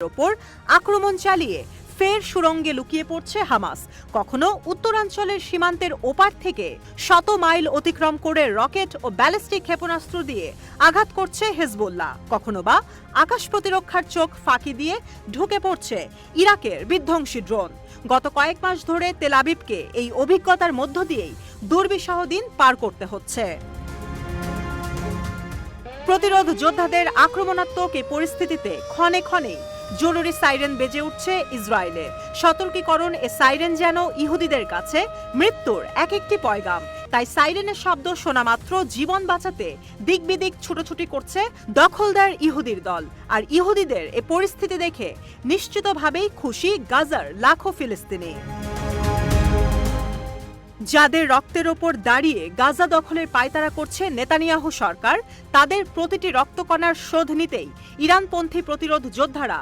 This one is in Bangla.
ওপর আক্রমণ চালিয়ে ফের সুড়ঙ্গে লুকিয়ে পড়ছে হামাস। কখনো উত্তরাঞ্চলের সীমান্তের ওপার থেকে শত মাইল অতিক্রম করে রকেট ও ব্যালিস্টিক ক্ষেপণাস্ত্র দিয়ে আঘাত করছে হিজবুল্লাহ, কখনো বা আকাশ প্রতিরক্ষার চোখ ফাঁকি দিয়ে ঢুকে পড়ছে ইরাকের বিধ্বংসী ড্রোন। গত কয়েক মাস ধরে তেল আবিবকে এই অভিজ্ঞতার মধ্য দিয়েই দুর্বিষহ দিন পার করতে হচ্ছে। প্রতিরোধ যোদ্ধাদের আক্রমণাত্মক এই পরিস্থিতিতে ক্ষণে ক্ষণেই জরুরি সাইরেন বেজে উঠছে ইসরায়েলে। সতর্কীকরণ এ সাইরেন যেন ইহুদিদের কাছে মৃত্যুর এক একটি পয়গাম। তাই সাইরেনের শব্দ শোনা মাত্র জীবন বাঁচাতে দিক বিদিক ছুটোছুটি করছে দখলদার ইহুদির দল। আর ইহুদিদের এ পরিস্থিতি দেখে নিশ্চিতভাবেই খুশি গাজার লাখো ফিলিস্তিনি, যাদের রক্তের ওপর দাঁড়িয়ে গাজা দখলের পায়তারা করছে নেতানিয়াহু সরকার। তাদের প্রতিটি রক্তকণার শোধ নিতেই ইরানপন্থী প্রতিরোধ যোদ্ধারা